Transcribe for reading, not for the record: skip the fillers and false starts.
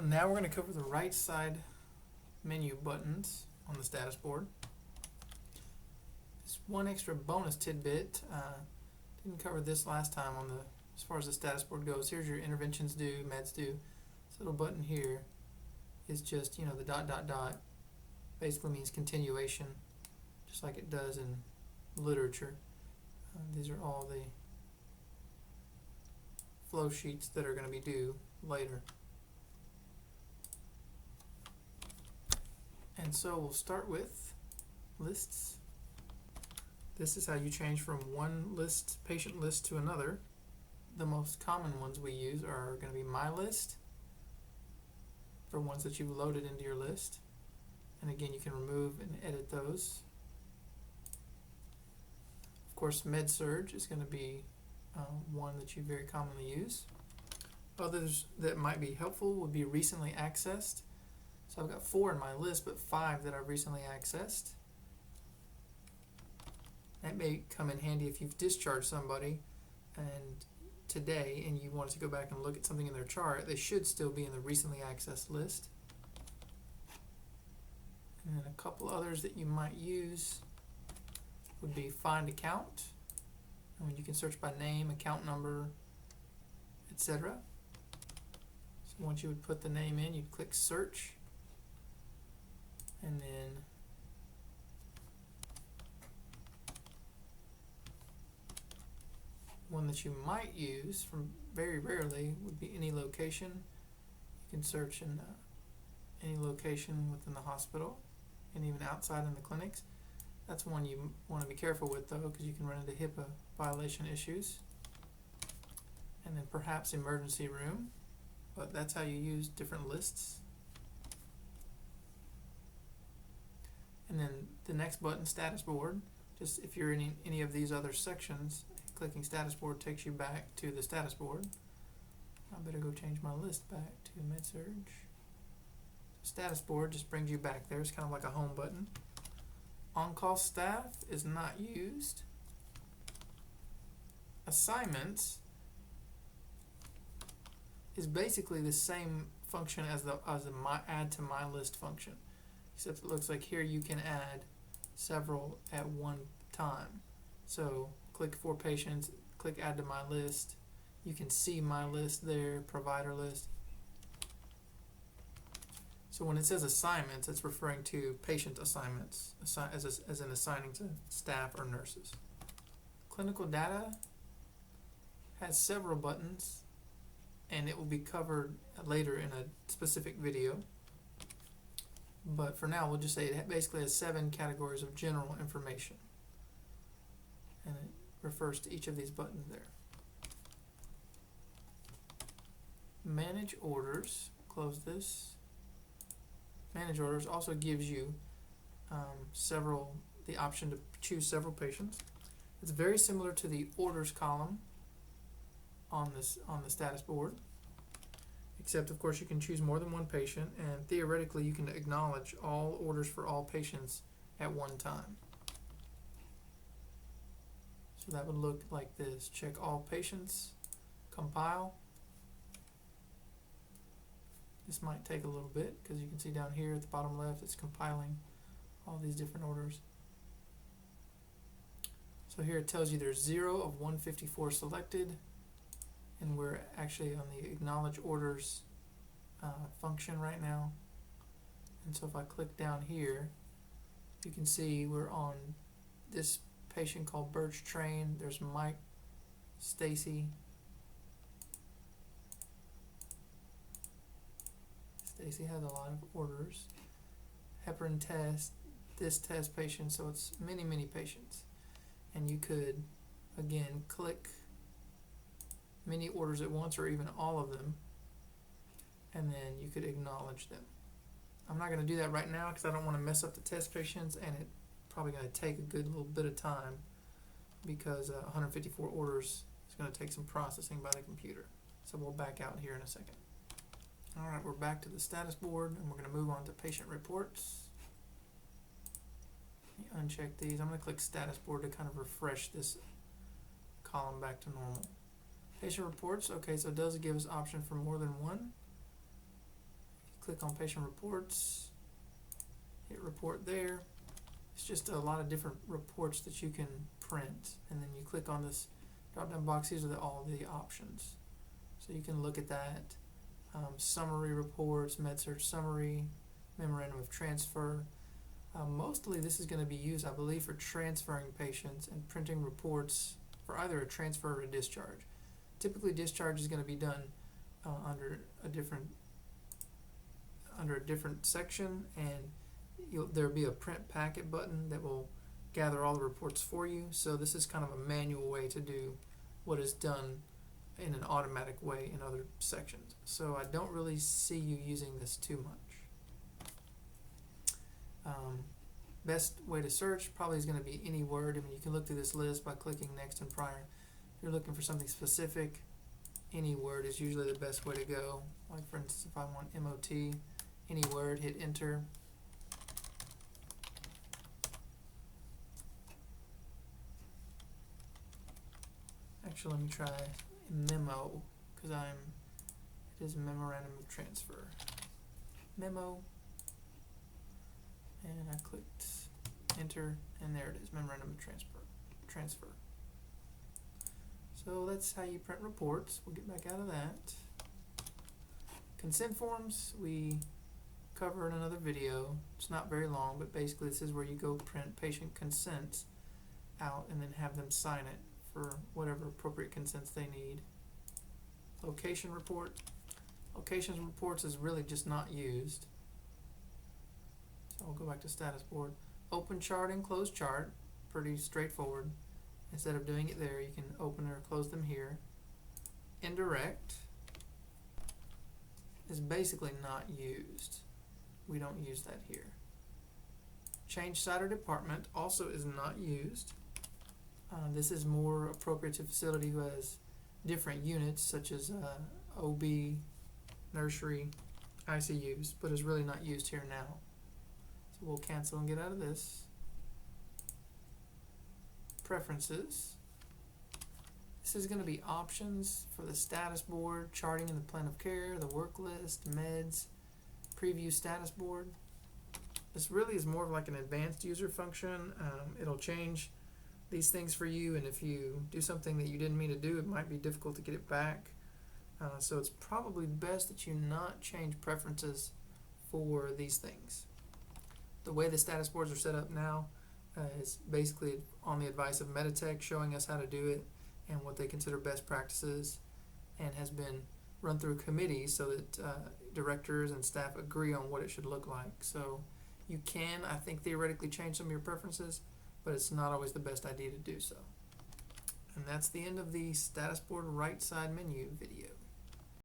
So now we're going to cover the right side menu buttons on the status board. Just one extra bonus tidbit. Didn't cover this last time on the as far as the status board goes. Here's your interventions due, meds due. This little button here is just, the dot dot dot. Basically means continuation, just like it does in literature. These are all the flow sheets that are going to be due later. And so we'll start with lists. This is how you change from one patient list to another. The most common ones we use are going to be my list for ones that you've loaded into your list. And again, you can remove and edit those. Of course, MedSurge is going to be one that you very commonly use. Others that might be helpful would be recently accessed. So I've got 4 in my list, but 5 that I've recently accessed. That may come in handy if you've discharged somebody today and you wanted to go back and look at something in their chart. They should still be in the recently accessed list. And then a couple others that you might use would be find account. And you can search by name, account number, etc. So once you would put the name in, you'd click search. And then one that you might use from very rarely would be any location. You can search in any location within the hospital and even outside in the clinics. That's one you want to be careful with though, because you can run into HIPAA violation issues. And then perhaps emergency room, but that's how you use different lists. And then the next button, status board, just if you're in any of these other sections, clicking status board takes you back to the status board. I better go change my list back to MedSurge. Status board just brings you back there. It's kind of like a home button. On-call staff is not used. Assignments is basically the same function as the add to my list function, except it looks like here you can add several at one time. So click for patients, click add to my list. You can see my list there, provider list. So when it says assignments, it's referring to patient assignments, as in assigning to staff or nurses. Clinical data has several buttons, and it will be covered later in a specific video. But for now, we'll just say it basically has 7 categories of general information. And it refers to each of these buttons there. Manage orders, close this. Manage orders also gives you the option to choose several patients. It's very similar to the orders column on the status board, except of course you can choose more than one patient, and theoretically you can acknowledge all orders for all patients at one time. So that would look like this. Check all patients, compile. This might take a little bit because you can see down here at the bottom left it's compiling all these different orders. So here it tells you there's 0 of 154 selected, and we're actually on the acknowledge orders function right now. And so if I click down here, you can see we're on this patient called Birch Train. There's Mike, Stacy. Stacy has a lot of orders. Heparin test, this test patient, so it's many, many patients. And you could, again, click many orders at once or even all of them, and then you could acknowledge them. I'm not going to do that right now because I don't want to mess up the test patients, and it's probably going to take a good little bit of time because 154 orders is going to take some processing by the computer. So we'll back out here in a second. Alright, we're back to the status board, and we're going to move on to patient reports. Let me uncheck these. I'm going to click status board to kind of refresh this column back to normal. Patient reports, okay, so it does give us option for more than one. click on patient reports, hit report there. It's just a lot of different reports that you can print, and then you click on this drop down box. These are all the options, so you can look at that. Summary reports, med-surg summary, memorandum of transfer. Mostly this is going to be used, I believe, for transferring patients and printing reports for either a transfer or a discharge. Typically discharge is going to be done under a different section, and there'll be a print packet button that will gather all the reports for you. So this is kind of a manual way to do what is done in an automatic way in other sections. So I don't really see you using this too much. Best way to search probably is going to be any word. I mean, you can look through this list by clicking next and prior. If you're looking for something specific, any word is usually the best way to go. Like for instance, if I want MOT, any word, hit enter. Actually, let me try memo, because it is a memorandum of transfer. Memo, and I clicked enter, and there it is, memorandum of transfer. So that's how you print reports. We'll get back out of that. Consent forms we cover in another video. It's not very long, but basically this is where you go print patient consents out and then have them sign it for whatever appropriate consents they need. Location report. Locations reports is really just not used. So we'll go back to status board. Open chart and close chart. Pretty straightforward. Instead of doing it there, you can open or close them here. Indirect is basically not used. We don't use that here. Change site or department also is not used. This is more appropriate to a facility who has different units, such as OB, nursery, ICUs, but is really not used here now. So we'll cancel and get out of this. Preferences. This is going to be options for the status board, charting in the plan of care, the work list, meds, preview status board. This really is more of like an advanced user function. It'll change these things for you, and if you do something that you didn't mean to do, it might be difficult to get it back. So it's probably best that you not change preferences for these things. The way the status boards are set up now is basically on the advice of Meditech, showing us how to do it and what they consider best practices, and has been run through committees so that directors and staff agree on what it should look like. So you can, I think, theoretically change some of your preferences, but it's not always the best idea to do so. And that's the end of the status board right side menu video.